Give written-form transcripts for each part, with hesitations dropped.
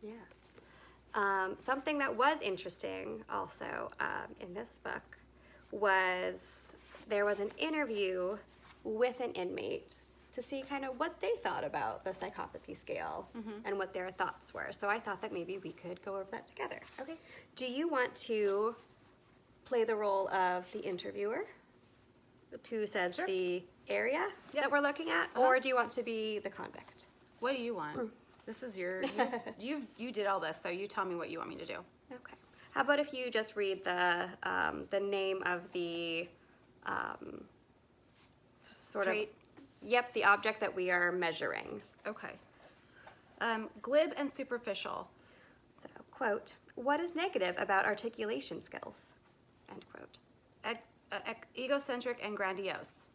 Yeah. Something that was interesting also in this book was there was an interview with an inmate to see kind of what they thought about the psychopathy scale and what their thoughts were. So I thought that maybe we could go over that together. Okay. Do you want to play the role of the interviewer who says Sure. the area that we're looking at, or do you want to be the convict? What do you want? This is your, you did all this, so you tell me what you want me to do. Okay. How about if you just read the name of the Straight. Yep, the object that we are measuring. Okay. Glib and superficial. So, quote, what is negative about articulation skills? End quote. Egocentric and grandiose.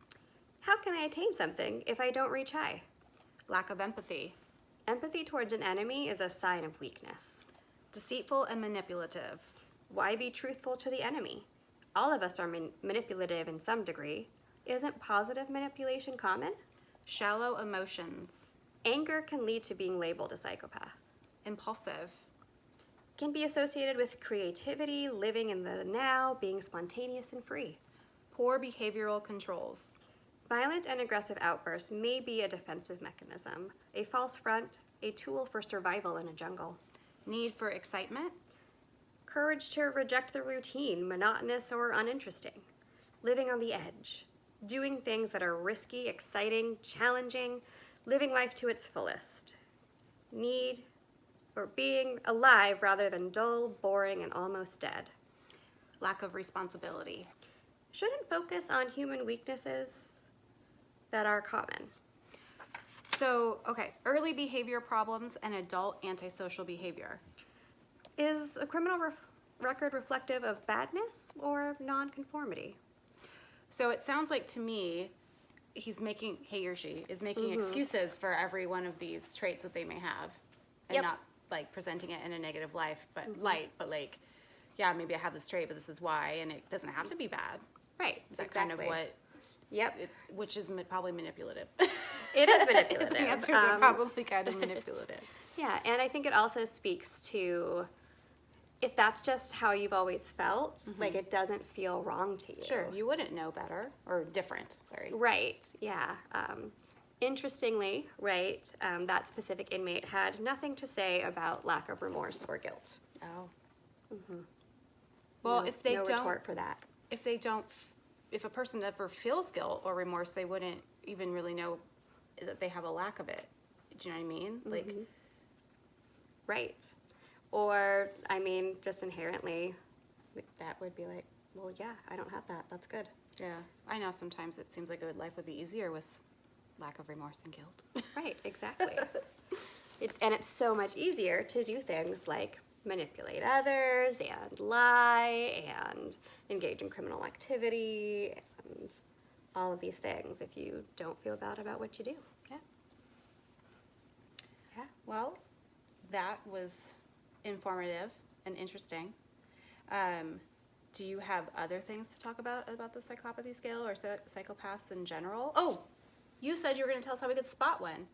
How can I attain something if I don't reach high? Lack of empathy. Empathy towards an enemy is a sign of weakness. Deceitful and manipulative. Why be truthful to the enemy? All of us are manipulative in some degree. Isn't positive manipulation common? Shallow emotions. Anger can lead to being labeled a psychopath. Impulsive. Can be associated with creativity, living in the now, being spontaneous and free. Poor behavioral controls. Violent and aggressive outbursts may be a defensive mechanism, a false front, a tool for survival in a jungle. Need for excitement. Courage to reject the routine, monotonous or uninteresting. Living on the edge. Doing things that are risky, exciting, challenging. Living life to its fullest. Need or being alive rather than dull, boring, and almost dead. Lack of responsibility. Shouldn't focus on human weaknesses that are common. So, okay, early behavior problems and adult antisocial behavior. Is a criminal record reflective of badness or nonconformity? So it sounds like to me, he or she is making excuses for every one of these traits that they may have, and not like presenting it in a negative life, but like, yeah, maybe I have this trait, but this is why, and it doesn't have to be bad. Right. Is that kind of what? Yep. Which is probably manipulative. It is manipulative. The answers are probably kind of manipulative. Yeah, and I think it also speaks to if that's just how you've always felt, like it doesn't feel wrong to you. Sure, you wouldn't know better, or different, sorry. Right, yeah. Interestingly, right, that specific inmate had nothing to say about lack of remorse or guilt. Oh. Well, if they no don't, retort for that. If a person never feels guilt or remorse, they wouldn't even really know that they have a lack of it. Do you know what I mean? Like, right. Or, I mean, just inherently, that would be like, well, yeah, I don't have that. That's good. yeah, I know sometimes it seems like life would be easier with lack of remorse and guilt. Right, exactly. And it's so much easier to do things like manipulate others and lie and engage in criminal activity and all of these things if you don't feel bad about what you do. Yeah. Yeah. Well, that was informative and interesting. Do you have other things to talk about the psychopathy scale or psychopaths in general? Oh, you said you were going to tell us how we could spot one.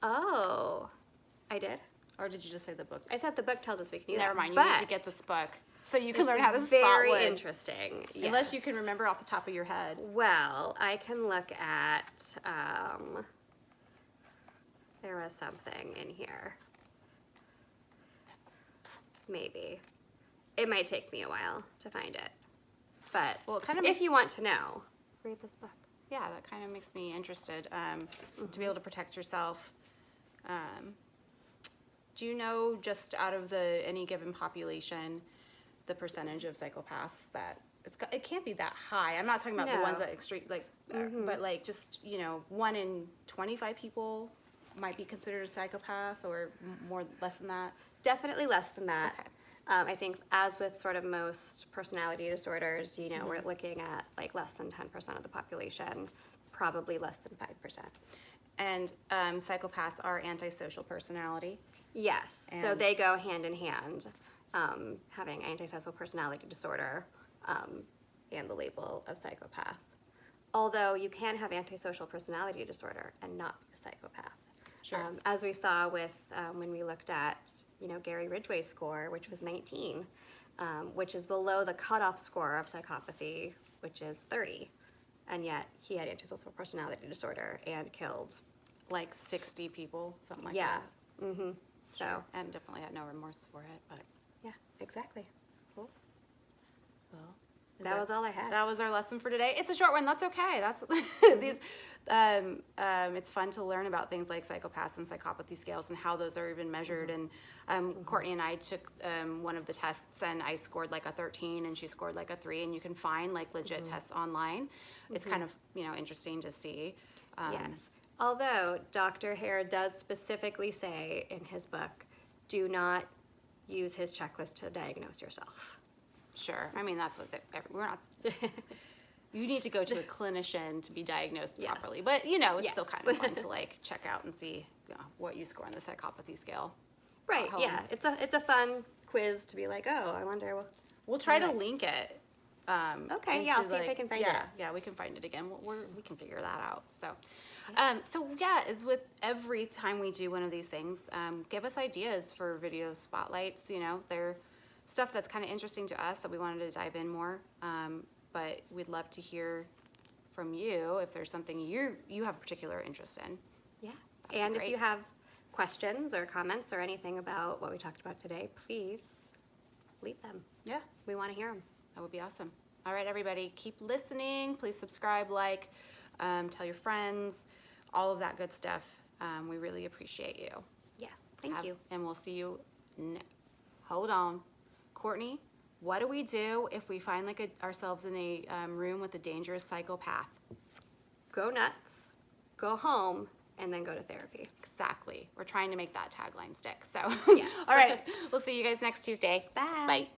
Oh, I did? Or did you just say the book? I said the book tells us we can do that. Never mind, you need to get this book so you can learn how to spot very one. interesting. Unless you yes. can remember off the top of your head. Well, I can look at, there was something in here. Maybe. It might take me a while to find it. But Well, it kind of if makes- you want to know, read this book. Yeah, that kind of makes me interested to be able to protect yourself. Do you know, just out of any given population, the percentage of psychopaths that it can't be that high? I'm not talking about the ones No. that extreme, like, but like just 1 in 25 people might be considered a psychopath, or less than that. Definitely less than that. Okay. I think as with sort of most personality disorders, we're looking at like less than 10% of the population, probably less than 5%. And psychopaths are antisocial personality. Yes, so And- they go hand in hand, having antisocial personality disorder and the label of psychopath. Although you can have antisocial personality disorder and not be a psychopath. Sure. As we saw with when we looked at Gary Ridgway's score, which was 19, which is below the cutoff score of psychopathy, which is 30. And yet he had antisocial personality disorder and killed. Like 60 people, something like Yeah. that. Mm-hmm. So. Sure. And definitely had no remorse for it, but. Yeah, exactly. Cool. Well, That was all I had. That was our lesson for today. It's a short one. That's okay. That's these. It's fun to learn about things like psychopaths and psychopathy scales and how those are even measured. And Courtney and I took one of the tests, and I scored like a 13, and she scored like a 3. And you can find like legit tests online. It's kind of interesting to see. Yes. Although Dr. Hare does specifically say in his book, do not use his checklist to diagnose yourself. Sure. I mean, that's what we're not. You need to go to a clinician to be diagnosed properly. But, it's still kind of fun to, like, check out and see what you score on the psychopathy scale. Right, yeah. It's a fun quiz to be like, oh, I wonder what... We'll try to link it. Okay, yeah, I'll see if I can find it. Yeah, we can find it again. We can figure that out. So, as with every time we do one of these things, give us ideas for video spotlights. They're stuff that's kind of interesting to us that we wanted to dive in more. But we'd love to hear from you if there's something you have particular interest in. Yeah, and if you have questions or comments or anything about what we talked about today, please leave them. Yeah. We want to hear them. That would be awesome. All right, everybody, keep listening. Please subscribe, tell your friends, all of that good stuff. We really appreciate you. Yes, thank you. And we'll see you. Hold on. Courtney, what do we do if we find ourselves in a room with a dangerous psychopath? Go nuts, go home, and then go to therapy. Exactly. We're trying to make that tagline stick. So, Yes. All right. We'll see you guys next Tuesday. Bye. Bye.